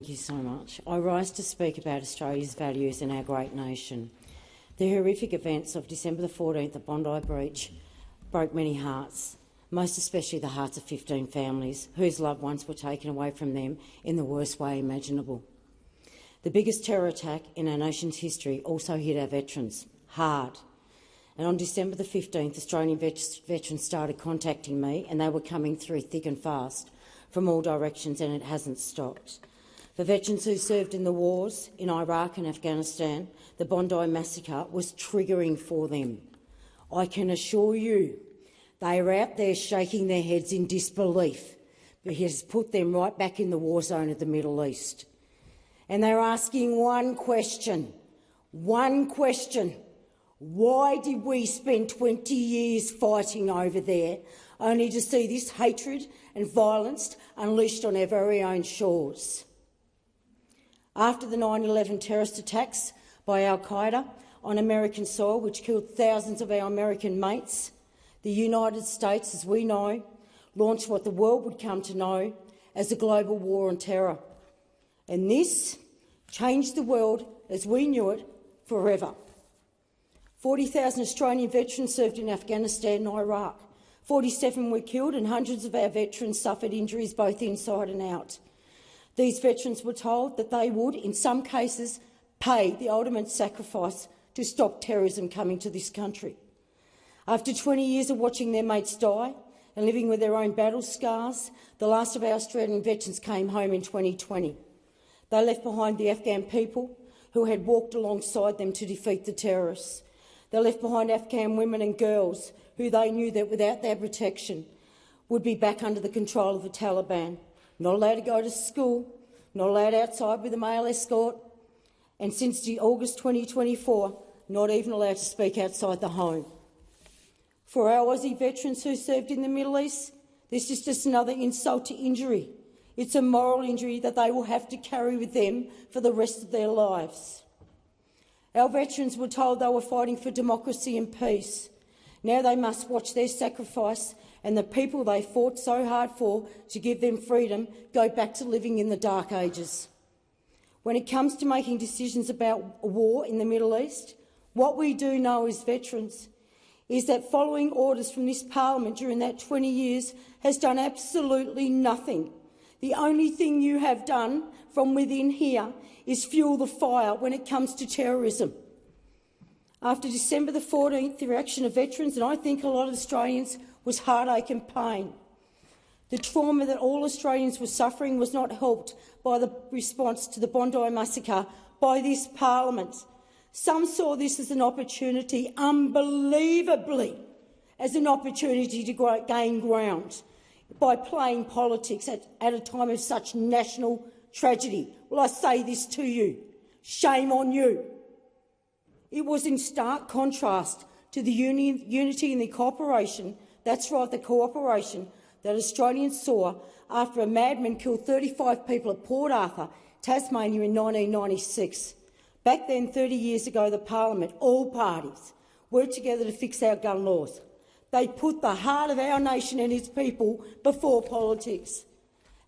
Thank you so much. I rise to speak about Australia's values and our great nation. The horrific events of December the 14th at Bondi Beach broke many hearts, most especially the hearts of 15 families whose loved ones were taken away from them in the worst way imaginable. The biggest terror attack in our nation's history also hit our veterans hard. And on December the 15th, Australian veterans started contacting me, and they were coming through thick and fast from all directions, and it hasn't stopped. For veterans who served in the wars in Iraq and Afghanistan, the Bondi massacre was triggering for them. I can assure you they are out there shaking their heads in disbelief, but it has put them right back in the war zone of the Middle East. And they're asking one question. Why did we spend 20 years fighting over there, only to see this hatred and violence unleashed on our very own shores? After the 9/11 terrorist attacks by al-Qaeda on American soil, which killed thousands of our American mates, the United States, as we know, launched what the world would come to know as a global war on terror. And this changed the world as we knew it forever. 40,000 Australian veterans served in Afghanistan and Iraq. 47 were killed and hundreds of our veterans suffered injuries both inside and out. These veterans were told that they would, in some cases, pay the ultimate sacrifice to stop terrorism coming to this country. After 20 years of watching their mates die and living with their own battle scars, the last of our Australian veterans came home in 2020. They left behind the Afghan people who had walked alongside them to defeat the terrorists. They left behind Afghan women and girls who they knew that without their protection would be back under the control of the Taliban, not allowed to go to school, not allowed outside with a male escort, and since August 2024, not even allowed to speak outside the home. For our Aussie veterans who served in the Middle East, this is just another insult to injury. It's a moral injury that they will have to carry with them for the rest of their lives. Our veterans were told they were fighting for democracy and peace. Now they must watch their sacrifice and the people they fought so hard for to give them freedom go back to living in the dark ages. When it comes to making decisions about a war in the Middle East, what we do know as veterans is that following orders from this parliament during that 20 years has done absolutely nothing. The only thing you have done from within here is fuel the fire when it comes to terrorism. After December the 14th, the reaction of veterans, and I think a lot of Australians, was heartache and pain. The trauma that all Australians were suffering was not helped by the response to the Bondi massacre by this parliament. Some saw this as an opportunity, unbelievably, as an opportunity to gain ground by playing politics at a time of such national tragedy. Well, I say this to you. Shame on you. It was in stark contrast to the unity and the cooperation, that's right, the cooperation, that Australians saw after a madman killed 35 people at Port Arthur, Tasmania in 1996. Back then, 30 years ago, the parliament, all parties, worked together to fix our gun laws. They put the heart of our nation and its people before politics.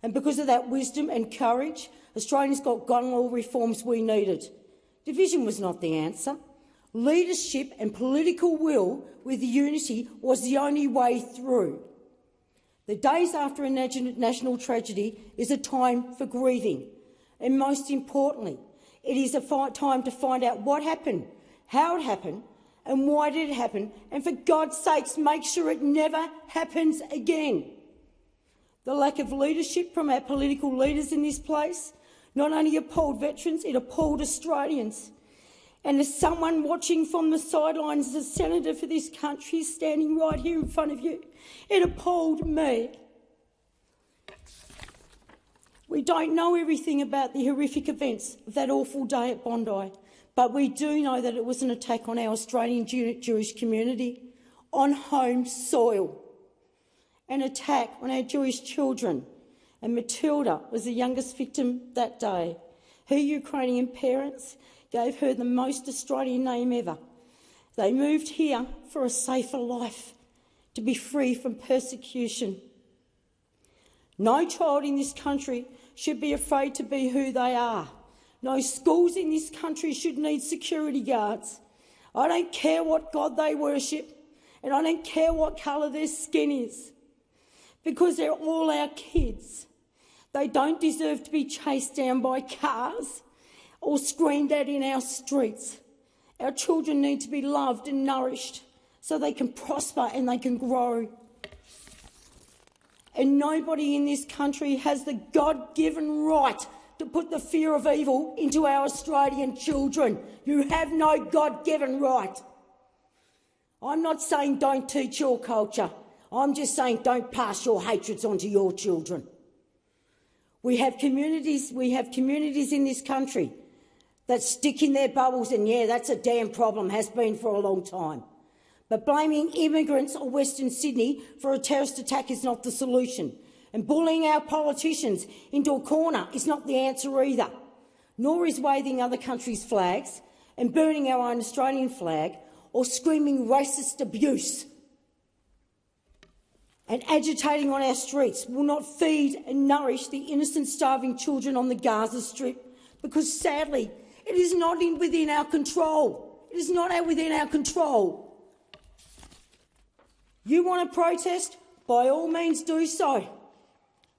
And because of that wisdom and courage, Australians got gun law reforms we needed. Division was not the answer. Leadership and political will with unity was the only way through. The days after a national tragedy is a time for grieving. And most importantly, it is a time to find out what happened, how it happened, and why did it happen, and for God's sakes, make sure it never happens again. The lack of leadership from our political leaders in this place not only appalled veterans, it appalled Australians. And as someone watching from the sidelines, as a senator for this country standing right here in front of you, it appalled me. We don't know everything about the horrific events of that awful day at Bondi, but we do know that it was an attack on our Australian Jewish community, on home soil, an attack on our Jewish children. And Matilda was the youngest victim that day. Her Ukrainian parents gave her the most Australian name ever. They moved here for a safer life, to be free from persecution. No child in this country should be afraid to be who they are. No schools in this country should need security guards. I don't care what God they worship, and I don't care what colour their skin is, because they're all our kids. They don't deserve to be chased down by cars or screamed at in our streets. Our children need to be loved and nourished so they can prosper and they can grow. And nobody in this country has the God-given right to put the fear of evil into our Australian children. You have no God-given right. I'm not saying don't teach your culture. I'm just saying don't pass your hatreds on to your children. We have communities in this country that stick in their bubbles, and yeah, that's a damn problem, has been for a long time. But blaming immigrants or Western Sydney for a terrorist attack is not the solution. And bullying our politicians into a corner is not the answer either. Nor is waving other countries' flags and burning our own Australian flag or screaming racist abuse and agitating on our streets will not feed and nourish the innocent starving children on the Gaza Strip, because sadly it is not within our control. It is not within our control. You want to protest? By all means do so.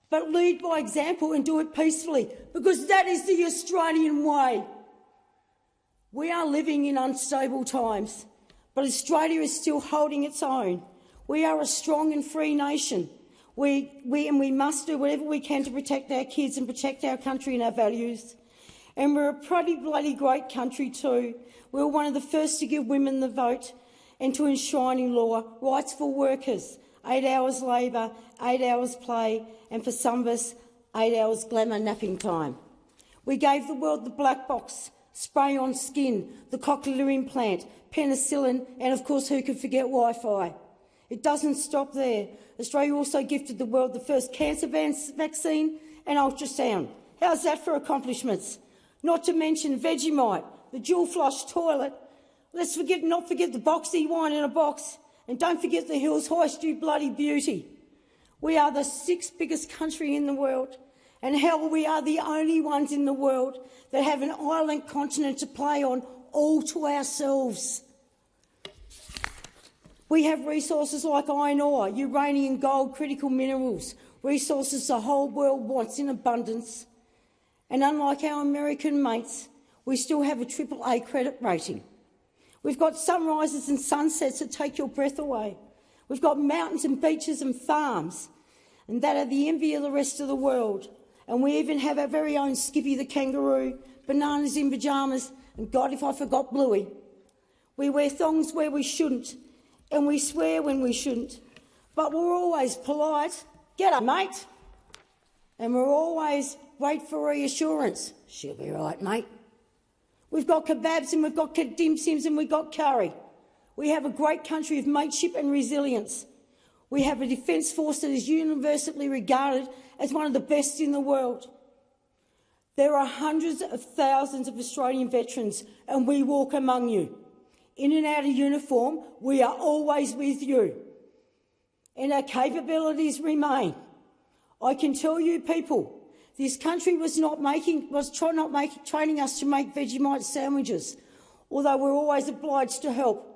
But lead by example and do it peacefully, because that is the Australian way. We are living in unstable times, but Australia is still holding its own. We are a strong and free nation. We must do whatever we can to protect our kids and protect our country and our values. And we're a pretty bloody great country too. We were one of the first to give women the vote and to enshrine in law rights for workers, 8 hours labour, 8 hours play, and for some of us, 8 hours glamour napping time. We gave the world the black box, spray on skin, the cochlear implant, penicillin, and of course who could forget Wi-Fi. It doesn't stop there. Australia also gifted the world the first cancer vaccine and ultrasound. How's that for accomplishments? Not to mention Vegemite, the dual flush toilet. Let's not forget the boxy wine in a box. And don't forget the Hills Hoist, you bloody beauty. We are the 6th biggest country in the world. And hell, we are the only ones in the world that have an island continent to play on all to ourselves. We have resources like iron ore, uranium, gold, critical minerals, resources the whole world wants in abundance. And unlike our American mates, we still have a AAA credit rating. We've got sunrises and sunsets that take your breath away. We've got mountains and beaches and farms, and that are the envy of the rest of the world. And we even have our very own Skippy the kangaroo, bananas in pyjamas, and God, if I forgot Bluey. We wear thongs where we shouldn't, and we swear when we shouldn't. But we're always polite. G'day, mate. And we're always wait for reassurance. She'll be right, mate. We've got kebabs and we've got dim sims and we've got curry. We have a great country of mateship and resilience. We have a defence force that is universally regarded as one of the best in the world. There are hundreds of thousands of Australian veterans and we walk among you. In and out of uniform, we are always with you. And our capabilities remain. I can tell you people, this country was training us to make Vegemite sandwiches, although we're always obliged to help.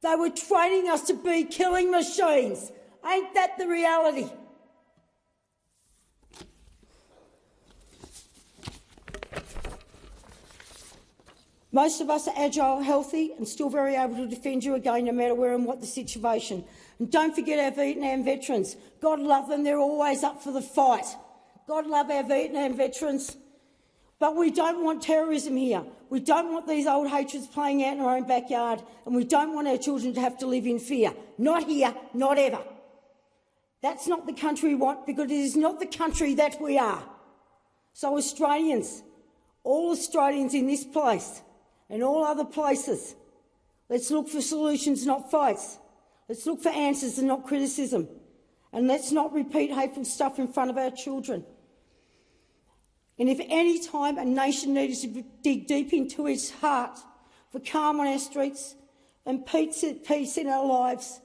They were training us to be killing machines. Ain't that the reality? Most of us are agile, healthy and still very able to defend you again no matter where and what the situation. And don't forget our Vietnam veterans. God love them, they're always up for the fight. God love our Vietnam veterans. But we don't want terrorism here. We don't want these old hatreds playing out in our own backyard, and we don't want our children to have to live in fear. Not here, not ever. That's not the country we want, because it is not the country that we are. So Australians, all Australians in this place and all other places, let's look for solutions, not fights. Let's look for answers and not criticism. And let's not repeat hateful stuff in front of our children. And if any time a nation needs to dig deep into its heart for calm on our streets and peace in our lives,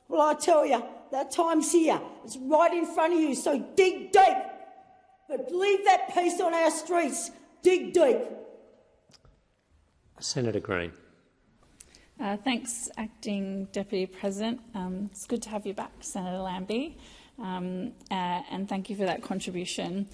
well, I tell you, that time's here. It's right in front of you, so dig deep, But leave that peace on our streets. Dig deep. Senator Green. Thanks, Acting Deputy President. It's good to have you back, Senator Lambie, and thank you for that contribution.